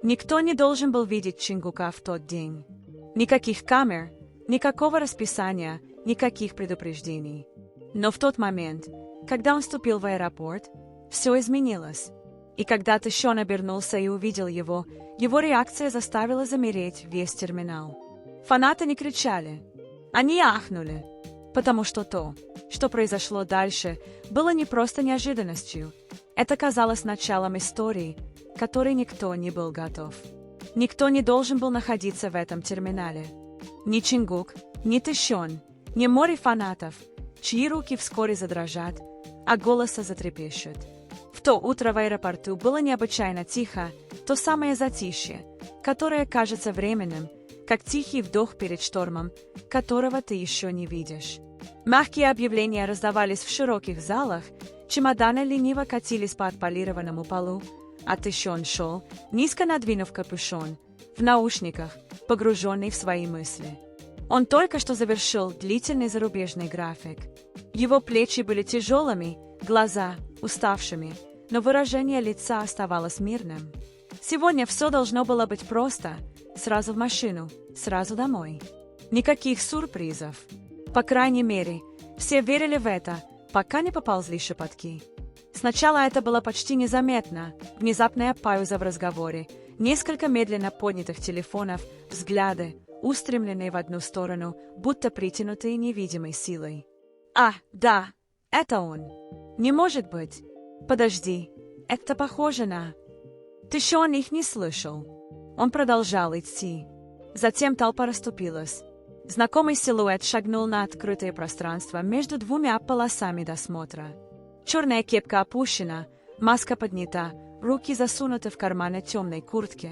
Никто не должен был видеть Чингука в тот день. Никаких камер, никакого расписания, никаких предупреждений. Но в тот момент, когда он вступил в аэропорт, все изменилось. И когда Тэшон обернулся и увидел его реакция заставила замереть весь терминал. Фанаты не кричали. Они ахнули. Потому что то, что произошло дальше, было не просто неожиданностью. Это казалось началом истории, к которой никто не был готов. Никто не должен был находиться в этом терминале. Ни Чингук, ни Тэшон, ни море фанатов, чьи руки вскоре задрожат, а голоса затрепещут. В то утро в аэропорту было необычайно тихо, то самое затишье, которое кажется временным, как тихий вдох перед штормом, которого ты еще не видишь. Мягкие объявления раздавались в широких залах, чемоданы лениво катились по отполированному полу, а Тэшон шел, низко надвинув капюшон, в наушниках, погруженный в свои мысли. Он только что завершил длительный зарубежный график. Его плечи были тяжелыми, глаза уставшими, но выражение лица оставалось мирным. Сегодня все должно было быть просто. Сразу в машину, сразу домой. Никаких сюрпризов. По крайней мере, все верили в это, пока не поползли шепотки. Сначала это было почти незаметно, внезапная пауза в разговоре, несколько медленно поднятых телефонов, взгляды, устремленные в одну сторону, будто притянутые невидимой силой. «А, да, это он. Не может быть. Подожди, это похоже на...» Тэшон их не слышал. Он продолжал идти. Затем толпа расступилась. Знакомый силуэт шагнул на открытое пространство между двумя полосами досмотра. Черная кепка опущена, маска поднята, руки засунуты в карманы темной куртки.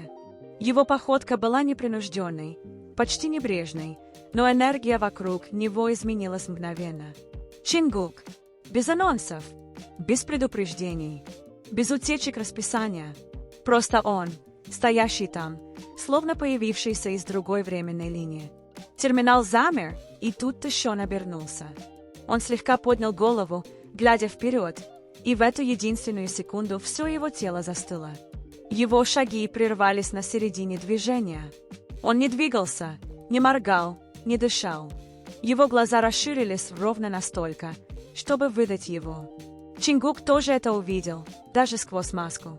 Его походка была непринужденной, почти небрежной, но энергия вокруг него изменилась мгновенно. Чингук. Без анонсов, без предупреждений, без утечек расписания. Просто он, стоящий там, словно появившийся из другой временной линии. Терминал замер, и тут Тэшон обернулся. Он слегка поднял голову, глядя вперед, и в эту единственную секунду все его тело застыло. Его шаги прервались на середине движения. Он не двигался, не моргал, не дышал. Его глаза расширились ровно настолько, чтобы выдать его. Чингук тоже это увидел, даже сквозь маску.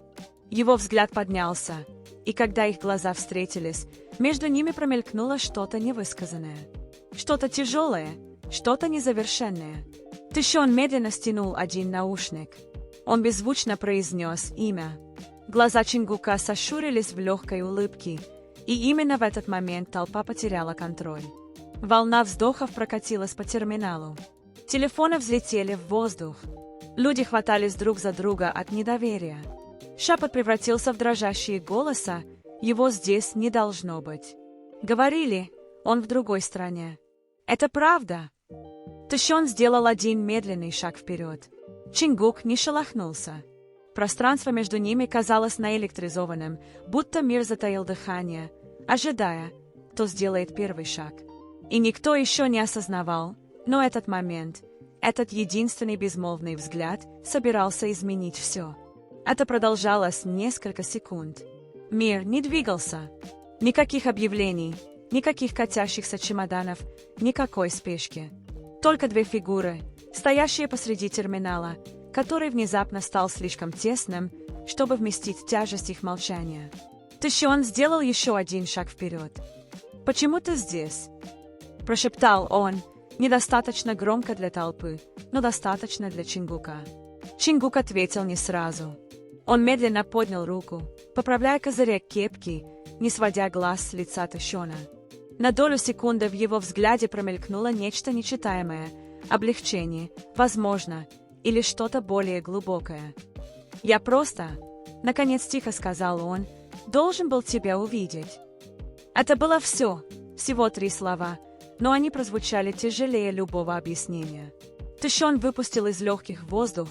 Его взгляд поднялся, и когда их глаза встретились, между ними промелькнуло что-то невысказанное. Что-то тяжелое, что-то незавершенное. Тэшон медленно стянул один наушник. Он беззвучно произнес имя. Глаза Чингука сощурились в легкой улыбке, и именно в этот момент толпа потеряла контроль. Волна вздохов прокатилась по терминалу. Телефоны взлетели в воздух. Люди хватались друг за друга от недоверия. Шепот превратился в дрожащие голоса, его здесь не должно быть. Говорили, он в другой стране. Это правда. Тэшон сделал один медленный шаг вперед. Чингук не шелохнулся. Пространство между ними казалось наэлектризованным, будто мир затаил дыхание, ожидая, кто сделает первый шаг. И никто еще не осознавал, но этот момент, этот единственный безмолвный взгляд собирался изменить все. Это продолжалось несколько секунд. Мир не двигался. Никаких объявлений, никаких катящихся чемоданов, никакой спешки. Только две фигуры, стоящие посреди терминала, который внезапно стал слишком тесным, чтобы вместить тяжесть их молчания. Тэшон сделал еще один шаг вперед. «Почему ты здесь?» – прошептал он, недостаточно громко для толпы, но достаточно для Чингука. Чингук ответил не сразу. Он медленно поднял руку, поправляя козырек кепки, не сводя глаз с лица Тэшона. На долю секунды в его взгляде промелькнуло нечто нечитаемое, облегчение, возможно, или что-то более глубокое. «Я просто, наконец тихо сказал он, должен был тебя увидеть». Это было все, всего 3 слова, но они прозвучали тяжелее любого объяснения. Тэшон выпустил из легких воздух,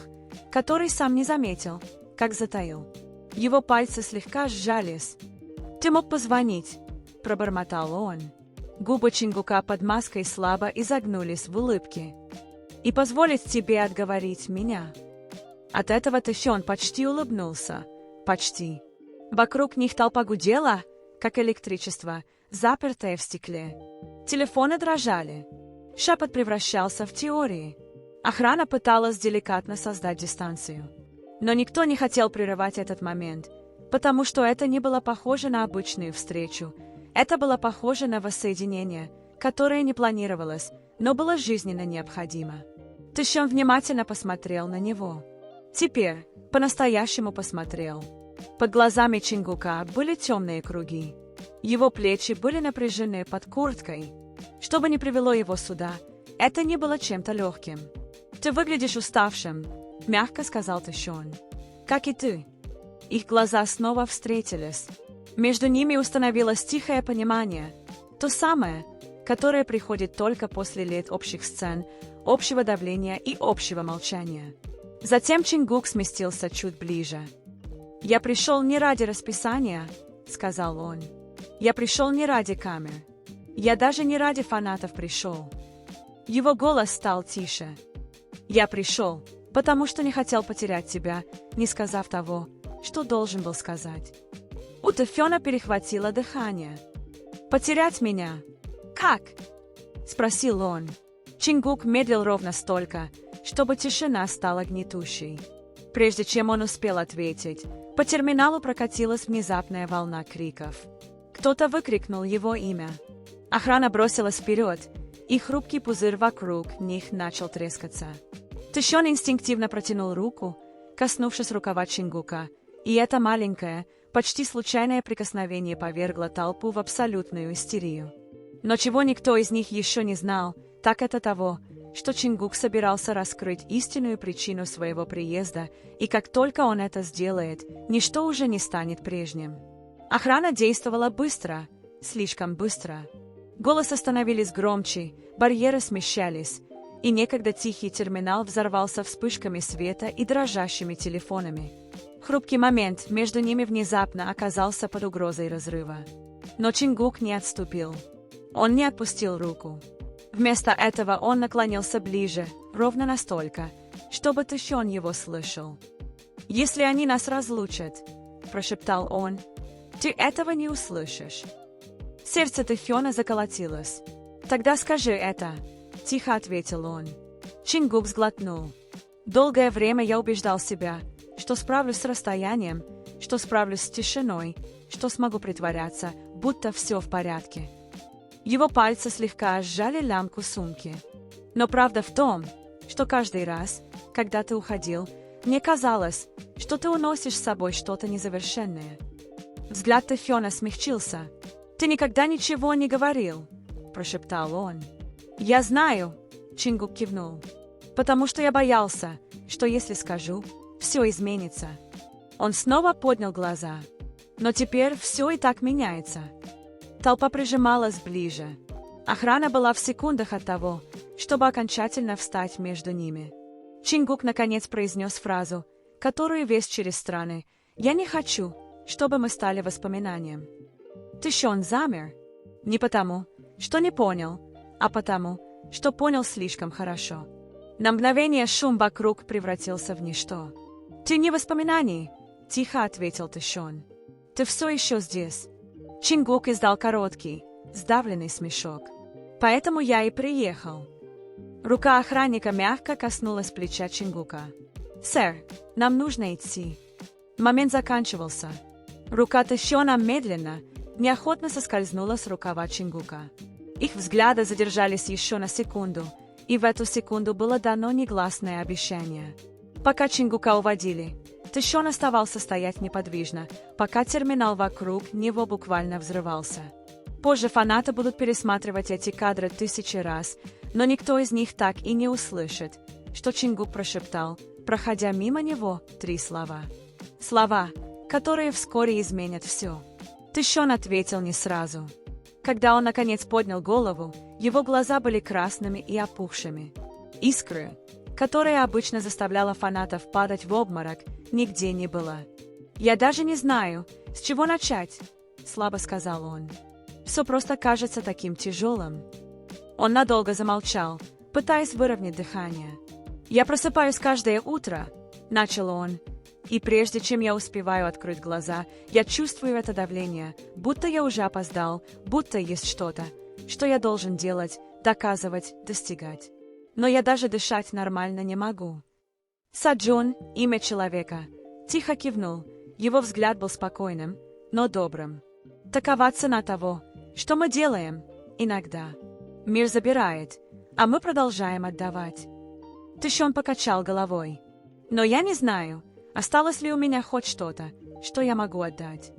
который сам не заметил, как затаил. Его пальцы слегка сжались. «Ты мог позвонить», — пробормотал он. Губы Чингука под маской слабо изогнулись в улыбке. «И позволить тебе отговорить меня». От этого Тэшон почти улыбнулся. Почти. Вокруг них толпа гудела, как электричество, запертое в стекле. Телефоны дрожали. Шепот превращался в теории. Охрана пыталась деликатно создать дистанцию. Но никто не хотел прерывать этот момент, потому что это не было похоже на обычную встречу. Это было похоже на воссоединение, которое не планировалось, но было жизненно необходимо. Тэшон внимательно посмотрел на него. Теперь по-настоящему посмотрел. Под глазами Чингука были темные круги. Его плечи были напряжены под курткой. Что бы ни привело его сюда, это не было чем-то легким. «Ты выглядишь уставшим», — мягко сказал Тэшон. «Как и ты». Их глаза снова встретились. Между ними установилось тихое понимание. То самое, которое приходит только после лет общих сцен, общего давления и общего молчания. Затем Чингук сместился чуть ближе. «Я пришел не ради расписания», — сказал он. «Я пришел не ради камер. Я даже не ради фанатов пришел». Его голос стал тише. «Я пришел, потому что не хотел потерять тебя, не сказав того, что должен был сказать». У Тэфёна перехватило дыхание. «Потерять меня? Как?» — спросил он. Чингук медлил ровно столько, чтобы тишина стала гнетущей. Прежде чем он успел ответить, по терминалу прокатилась внезапная волна криков. Кто-то выкрикнул его имя. Охрана бросилась вперед, и хрупкий пузырь вокруг них начал трескаться. Тэшон инстинктивно протянул руку, коснувшись рукава Чингука, и это маленькое, почти случайное прикосновение повергло толпу в абсолютную истерию. Но чего никто из них еще не знал, так это того, что Чингук собирался раскрыть истинную причину своего приезда, и как только он это сделает, ничто уже не станет прежним. Охрана действовала быстро, слишком быстро. Голосы становились громче, барьеры смещались, и некогда тихий терминал взорвался вспышками света и дрожащими телефонами. Хрупкий момент между ними внезапно оказался под угрозой разрыва. Но Чингук не отступил. Он не отпустил руку. Вместо этого он наклонился ближе, ровно настолько, чтобы Тэшон его слышал. «Если они нас разлучат», — прошептал он, — «ты этого не услышишь». Сердце Тэфёна заколотилось. «Тогда скажи это», — тихо ответил он. Чингук сглотнул. «Долгое время я убеждал себя, что справлюсь с расстоянием, что справлюсь с тишиной, что смогу притворяться, будто все в порядке». Его пальцы слегка сжали лямку сумки. Но правда в том, что каждый раз, когда ты уходил, мне казалось, что ты уносишь с собой что-то незавершенное. Взгляд Тэфёна смягчился. «Ты никогда ничего не говорил», — прошептал он. «Я знаю», — Чингук кивнул, «потому что я боялся, что если скажу, все изменится». Он снова поднял глаза. «Но теперь все и так меняется». Толпа прижималась ближе. Охрана была в секундах от того, чтобы окончательно встать между ними. Чингук наконец произнес фразу, которую весь через страны: «Я не хочу, чтобы мы стали воспоминанием». Тэшон замер. Не потому, что не понял, а потому, что понял слишком хорошо. На мгновение шум вокруг превратился в ничто. «Ты не воспоминание», — тихо ответил Тэшон. «Ты все еще здесь». Чингук издал короткий, сдавленный смешок. «Поэтому я и приехал». Рука охранника мягко коснулась плеча Чингука. «Сэр, нам нужно идти». Момент заканчивался. Рука Тэшона медленно, неохотно соскользнула с рукава Чингука. Их взгляды задержались еще на секунду, и в эту секунду было дано негласное обещание. Пока Чингука уводили, Тэшон оставался стоять неподвижно, пока терминал вокруг него буквально взрывался. Позже фанаты будут пересматривать эти кадры 1000 раз, но никто из них так и не услышит, что Чингук прошептал, проходя мимо него, 3 слова. Слова, которые вскоре изменят все. Тэшон ответил не сразу. Когда он наконец поднял голову, его глаза были красными и опухшими. Искры, которая обычно заставляла фанатов падать в обморок, нигде не было. «Я даже не знаю, с чего начать», — слабо сказал он. «Все просто кажется таким тяжелым». Он надолго замолчал, пытаясь выровнять дыхание. «Я просыпаюсь каждое утро», — начал он, И прежде чем я успеваю открыть глаза, я чувствую это давление, будто я уже опоздал, будто есть что-то, что я должен делать, доказывать, достигать. Но я даже дышать нормально не могу. Саджун, имя человека, тихо кивнул, его взгляд был спокойным, но добрым. Такова цена того, что мы делаем, иногда. Мир забирает, а мы продолжаем отдавать. Тыщон покачал головой. Но я не знаю, осталось ли у меня хоть что-то, что я могу отдать.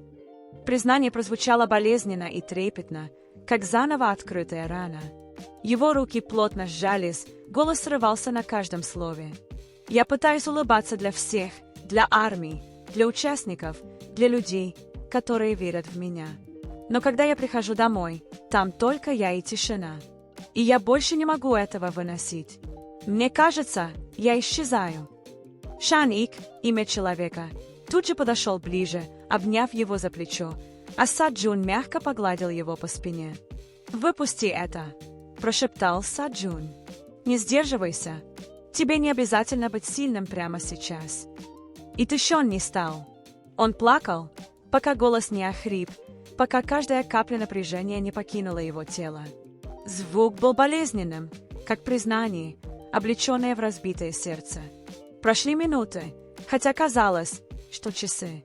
Признание прозвучало болезненно и трепетно, как заново открытая рана. Его руки плотно сжались, голос срывался на каждом слове. Я пытаюсь улыбаться для всех, для армии, для участников, для людей, которые верят в меня. Но когда я прихожу домой, там только я и тишина. И я больше не могу этого выносить. Мне кажется, я исчезаю. Шан-ик, имя человека, тут же подошел ближе, обняв его за плечо, а Саджун мягко погладил его по спине. «Выпусти это», – прошептал Саджун. «Не сдерживайся. Тебе не обязательно быть сильным прямо сейчас». И Тыщон не стал. Он плакал, пока голос не охрип, пока каждая капля напряжения не покинула его тело. Звук был болезненным, как признание, облеченное в разбитое сердце. Прошли минуты, хотя казалось, что часы.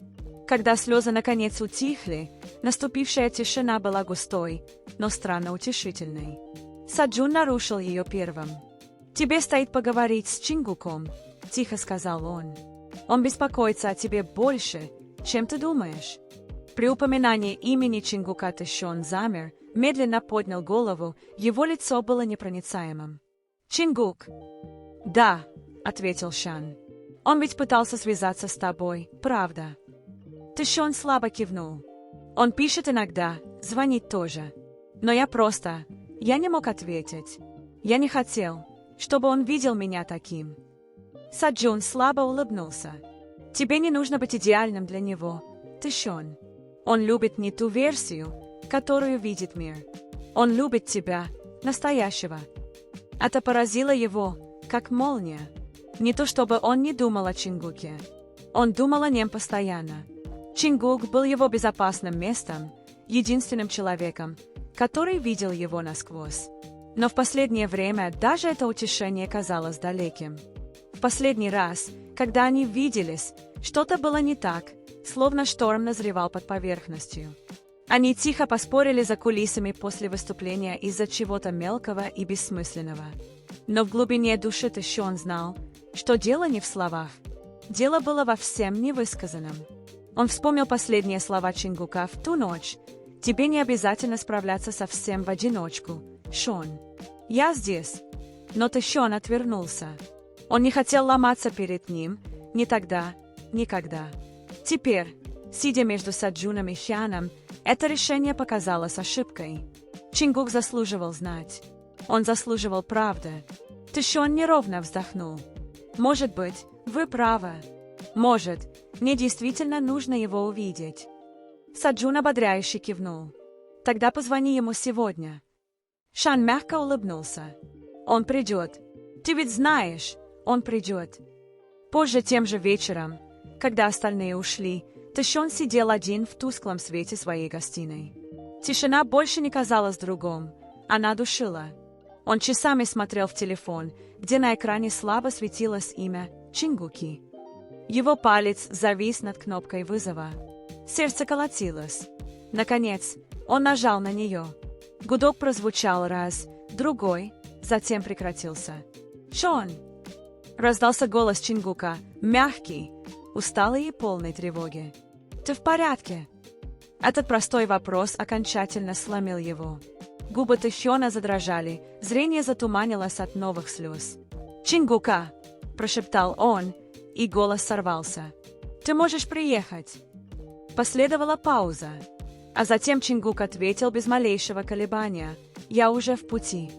Когда слезы наконец утихли, наступившая тишина была густой, но странно утешительной. Саджун нарушил ее первым. «Тебе стоит поговорить с Чингуком», – тихо сказал он. «Он беспокоится о тебе больше, чем ты думаешь». При упоминании имени Чингука Тыщон замер, медленно поднял голову, его лицо было непроницаемым. «Чингук?» «Да», — ответил Шан. «Он ведь пытался связаться с тобой, правда?» Тыщон слабо кивнул. «Он пишет иногда, звонит тоже. Но я не мог ответить. Я не хотел, чтобы он видел меня таким». Саджун слабо улыбнулся. «Тебе не нужно быть идеальным для него, Тыщон. Он любит не ту версию, которую видит мир. Он любит тебя, настоящего». Это поразило его, как молния. Не то чтобы он не думал о Чингуке. Он думал о нем постоянно. Чингук был его безопасным местом, единственным человеком, который видел его насквозь. Но в последнее время даже это утешение казалось далеким. В последний раз, когда они виделись, что-то было не так, словно шторм назревал под поверхностью. Они тихо поспорили за кулисами после выступления из-за чего-то мелкого и бессмысленного. Но в глубине души Тыщон знал, что дело не в словах. Дело было во всем невысказанном. Он вспомнил последние слова Чингука в ту ночь. «Тебе не обязательно справляться со всем в одиночку, Шон. Я здесь». Но Тыщон отвернулся. Он не хотел ломаться перед ним, ни тогда, никогда. Теперь, сидя между Саджуном и Шаном, это решение показалось ошибкой. Чингук заслуживал знать. Он заслуживал правды. Тыщон неровно вздохнул. «Может быть, вы правы. Может, мне действительно нужно его увидеть». Саджун ободряюще кивнул. «Тогда позвони ему сегодня». Шан мягко улыбнулся. «Он придет. Ты ведь знаешь, он придет». Позже тем же вечером, когда остальные ушли, Тыщон сидел один в тусклом свете своей гостиной. Тишина больше не казалась другом, она душила. Он часами смотрел в телефон, где на экране слабо светилось имя Чингуки. Его палец завис над кнопкой вызова. Сердце колотилось. Наконец, он нажал на нее. Гудок прозвучал раз, другой, затем прекратился. «Шон!» Раздался голос Чингука, мягкий, усталый и полный тревоги. «Ты в порядке?» Этот простой вопрос окончательно сломил его. Губы Тыщона задрожали, зрение затуманилось от новых слез. «Чингука!» – прошептал он, и голос сорвался. «Ты можешь приехать!» Последовала пауза, а затем Чингук ответил без малейшего колебания. «Я уже в пути».